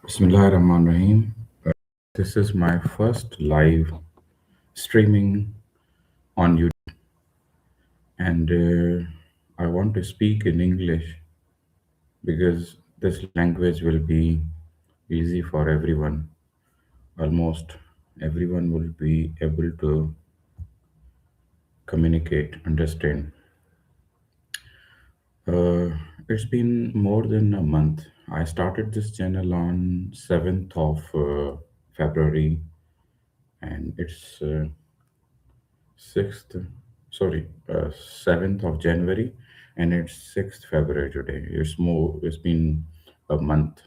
Bismillahirrahmanirrahim. This is my first live streaming on YouTube, and I want to speak in English because this language will be easy for everyone. Almost everyone will be able to communicate, understand. Uh, it's been more than a month. I started this channel on 7th of February, and it's 6th, sorry, 7th of January, and it's 6th February today. It's been a month,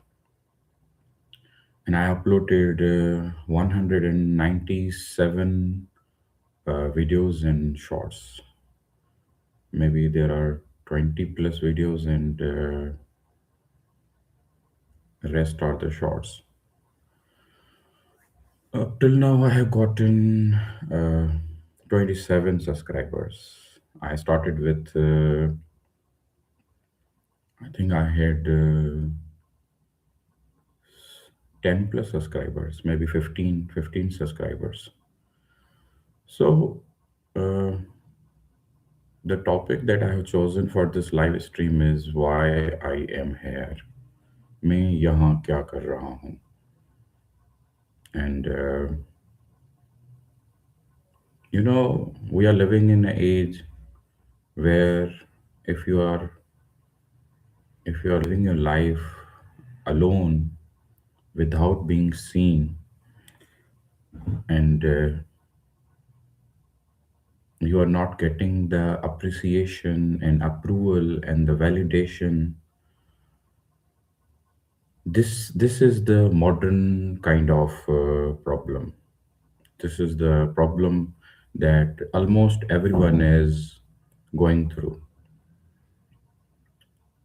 and I uploaded 197 videos and shorts. Maybe there are 20 plus videos, and rest are the shorts. Up till now, I have gotten 27 subscribers. I started with, I think I had 10 plus subscribers, maybe 15 subscribers. So, uh, the topic that I have chosen for this live stream is why I am here. मैं यहाँ क्या कर रहा हूँ? And we are living in an age where if you are if you are living your life alone without being seen, and you are not getting the appreciation and approval and the validation. This is the modern kind of problem. This is the problem that almost everyone is going through.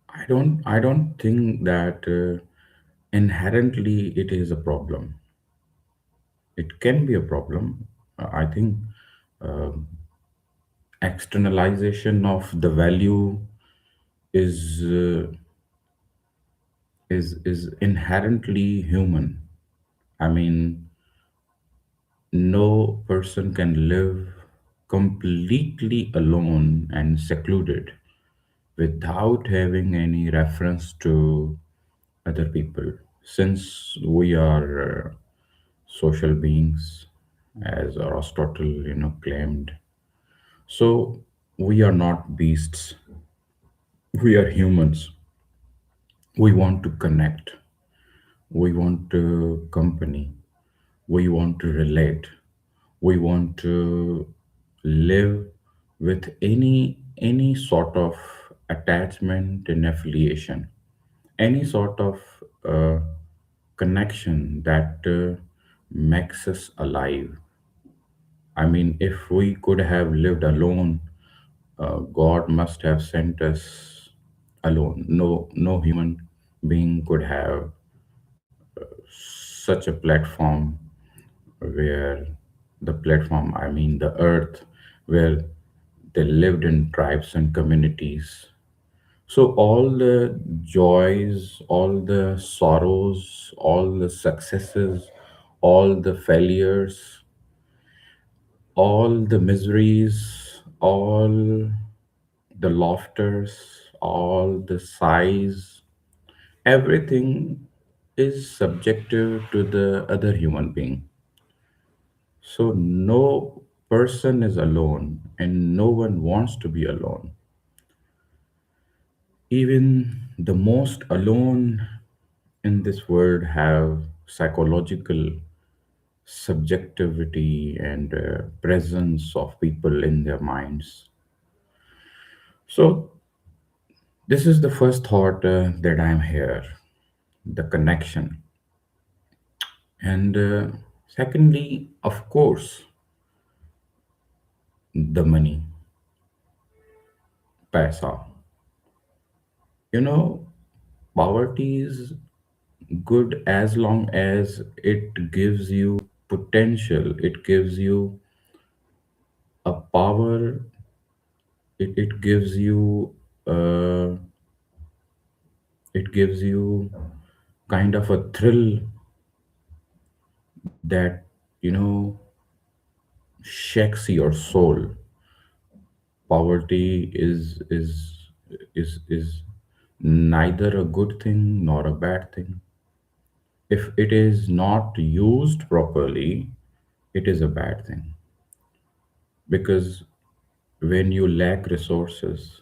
I don't think that inherently it is a problem. It can be a problem. I think um externalization of the value is is inherently human. I mean, no person can live completely alone and secluded without having any reference to other people. Since we are social beings, as Aristotle, claimed, so we are not beasts. We are humans. We want to connect. We want company. We want to relate. We want to live with any sort of attachment and affiliation, any sort of uh, connection that makes us alive. I mean, if we could have lived alone, God must have sent us alone. No human being could have such a platform, where the platform, I mean the earth, where they lived in tribes and communities. So all the joys, all the sorrows, all the successes, all the failures, all the miseries, all the laughters, all the sighs, everything is subjective to the other human being. So no person is alone, and no one wants to be alone. Even the most alone in this world have psychological subjectivity and presence of people in their minds. So this is the first thought that I'm here, the connection. And secondly, of course, the money, paisa. You know, poverty is good as long as it gives you potential, it gives you a power, it gives you uh, it gives you kind of a thrill that, you know, shakes your soul. Poverty is neither a good thing nor a bad thing. If it is not used properly, it is a bad thing, because when you lack resources,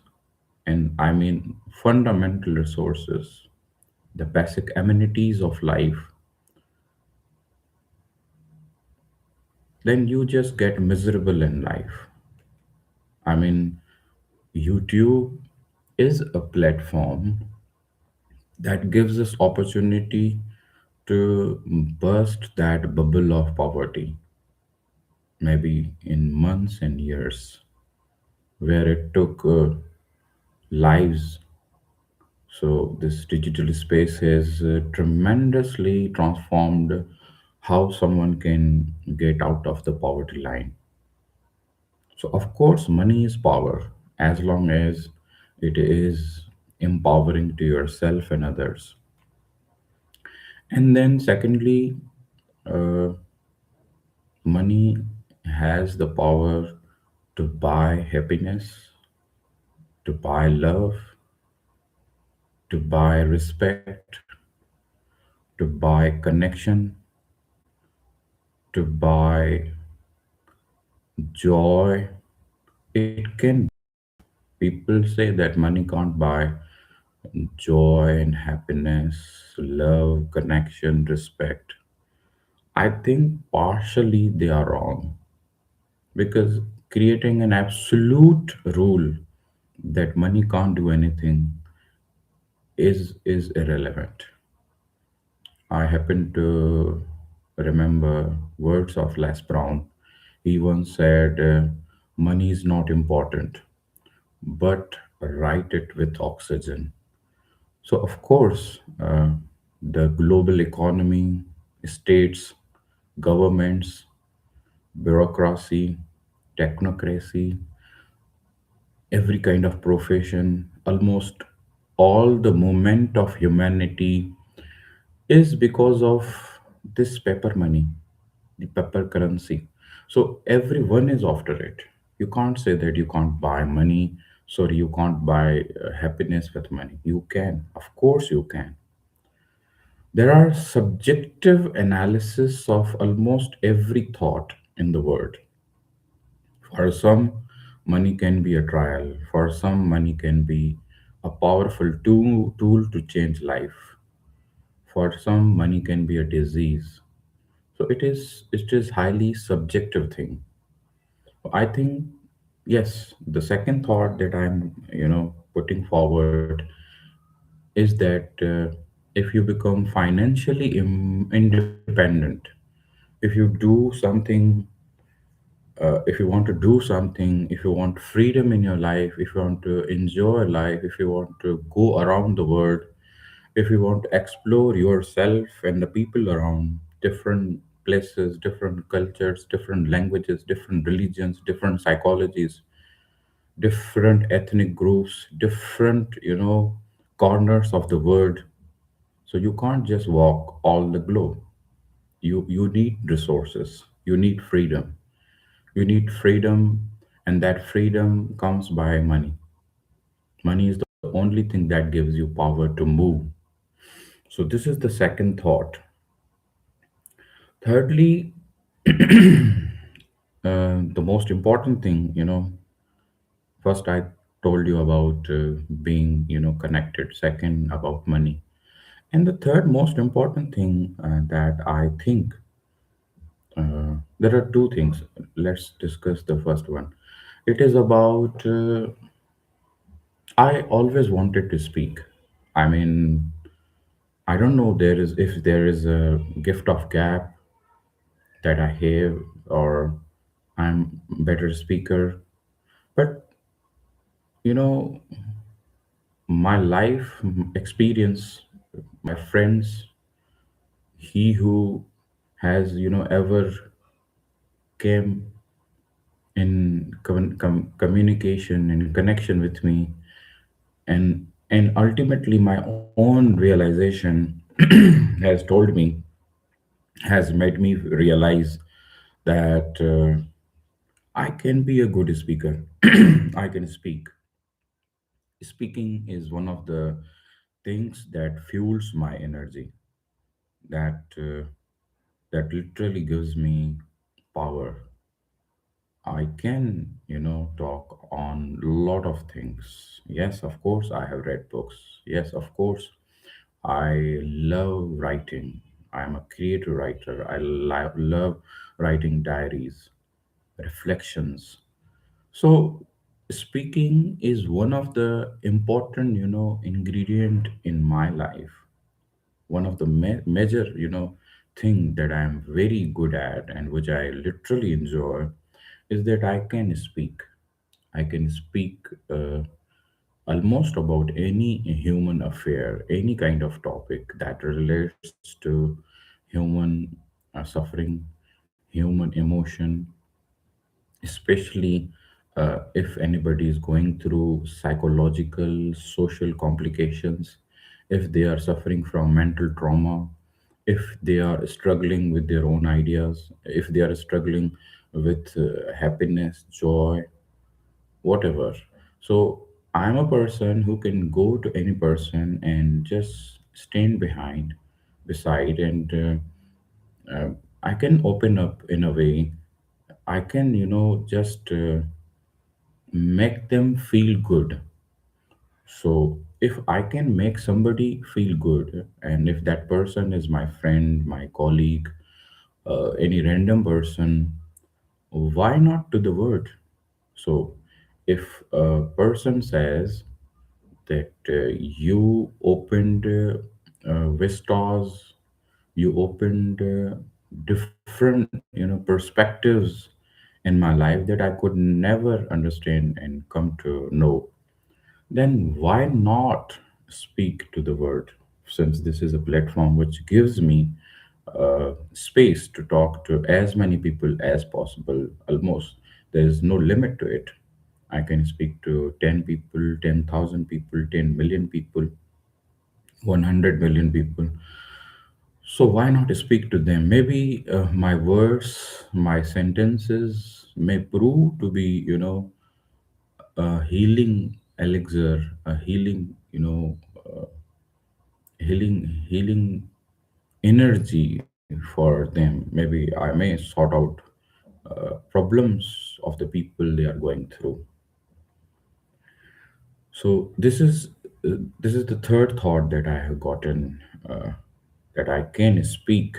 and I mean fundamental resources, the basic amenities of life, then you just get miserable in life. I mean, YouTube is a platform that gives us opportunity to burst that bubble of poverty, maybe in months and years, where it took lives. So this digital space has tremendously transformed how someone can get out of the poverty line. So of course, money is power as long as it is empowering to yourself and others. And then secondly, uh, money has the power to buy happiness, to buy love, to buy respect, to buy connection, to buy joy. It can. People say that money can't buy joy and happiness, love, connection, respect. I think partially they are wrong, because creating an absolute rule that money can't do anything is irrelevant. I happen to remember words of Les Brown. He once said, "Money is not important, but write it with oxygen." So, of course, the global economy, states, governments, bureaucracy, technocracy, every kind of profession, almost all the movement of humanity is because of this paper money, the paper currency. So everyone is after it. You can't say that you can't buy money. Sorry, you can't buy happiness with money. You can, of course, you can. There are subjective analysis of almost every thought in the world. For some, money can be a trial. For some, money can be a powerful tool to change life. For some, money can be a disease. So it is highly subjective thing. I think, yes, the second thought that I'm putting forward is that if you become financially independent, if you do something, if you want to do something, if you want freedom in your life, if you want to enjoy life, if you want to go around the world, if you want to explore yourself and the people around, different places, different cultures, different languages, different religions, different psychologies, different ethnic groups, different corners of the world. So you can't just walk all the globe. You need resources, you need freedom. You need freedom, and that freedom comes by money. Money is the only thing that gives you power to move. So, this is the second thought. Thirdly, the most important thing, first I told you about being, connected, second, about money. And the third most important thing that I think, there are two things. Let's discuss the first one. It is about, I always wanted to speak. I mean, I don't know there is if there is a gift of gap that I have, or I'm better speaker. But you know, my life experience, my friends, he who has ever came in communication and connection with me, and ultimately my own realization. has told me, has made me realize that I can be a good speaker. I can speak. Speaking is one of the things that fuels my energy, that literally gives me power. I can, talk on a lot of things. Yes, of course, I have read books. Yes, of course, I love writing. I'm a creative writer. I love writing diaries, reflections. So, speaking is one of the important, ingredient in my life. One of the major, thing that I'm very good at and which I literally enjoy is that I can speak. I can speak almost about any human affair, any kind of topic that relates to human suffering, human emotion, especially if anybody is going through psychological, social complications, if they are suffering from mental trauma, if they are struggling with their own ideas, if they are struggling with happiness, joy, whatever. So I'm a person who can go to any person and just stand beside, and I can open up in a way. I can, just make them feel good. So if I can make somebody feel good, and if that person is my friend, my colleague, any random person, why not to the world? So if a person says that you opened vistas, you opened different, perspectives in my life that I could never understand and come to know, then why not speak to the world? Since this is a platform which gives me space to talk to as many people as possible, almost there is no limit to it. I can speak to 10 people, 10,000 people, 10 million people, 100 million people. So why not speak to them? Maybe my words, my sentences may prove to be, a healing elixir, a healing, healing energy for them. Maybe I may sort out problems of the people they are going through. So this is the third thought that I have gotten, that I can speak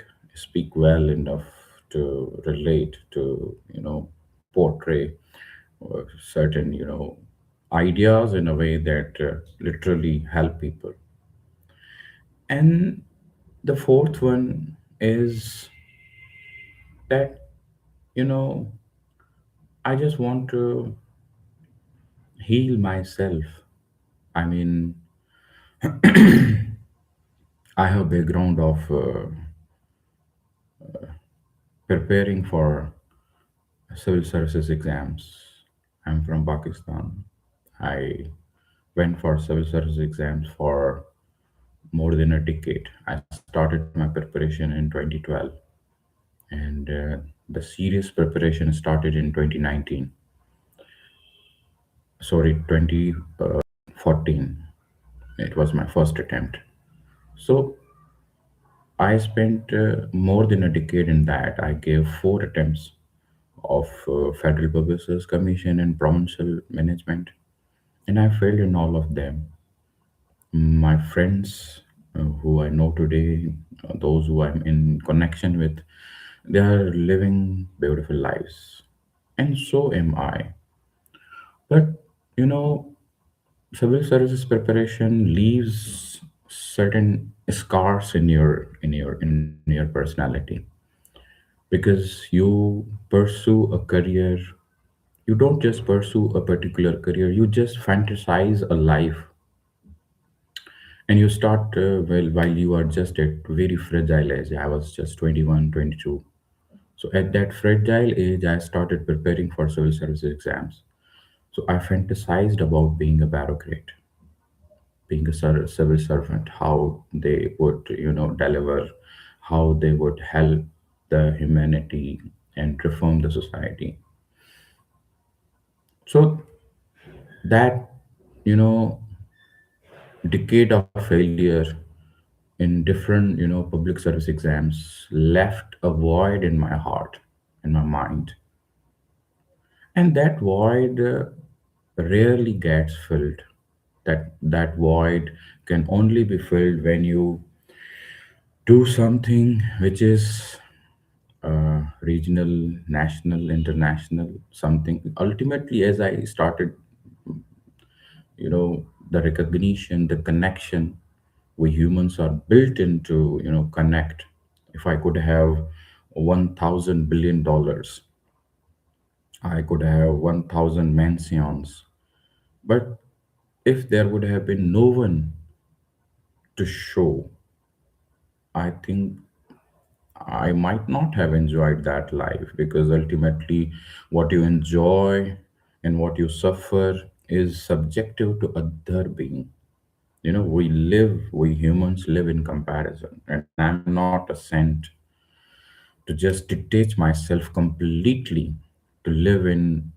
well enough to relate to, portray certain, ideas in a way that literally help people. And the fourth one is that, you know I just want to heal myself. I mean, I have background of preparing for civil services exams. I'm from Pakistan. I went for civil service exams for more than a decade. I started my preparation in 2012, and the serious preparation started in 2019. Sorry, 2014. It was my first attempt. So I spent more than a decade in that. I gave four attempts of Federal Public Service Commission and Provincial Management, and I failed in all of them. My friends who I know today, those who I'm in connection with, they are living beautiful lives, and so am I. But you know, civil services preparation leaves certain scars in your personality, because you pursue a career. You don't just pursue a particular career, you just fantasize a life, and you start while you are just at very fragile age. I was just 21, 22. So at that fragile age I started preparing for civil services exams. So I fantasized about being a bureaucrat. being a civil servant, how they would, deliver, how they would help the humanity and reform the society. So that, you know, decade of failure in different, public service exams left a void in my heart, in my mind. And that void rarely gets filled. That void can only be filled when you do something which is regional, national, international, something. Ultimately, as I started, the recognition, the connection, we humans are built into, connect. If I could have $1,000 billion, I could have 1,000 mansions. But if there would have been no one to show, I think I might not have enjoyed that life, because ultimately, what you enjoy and what you suffer is subjective to other being. We humans live in comparison, and I'm not a saint to just detach myself completely to live in,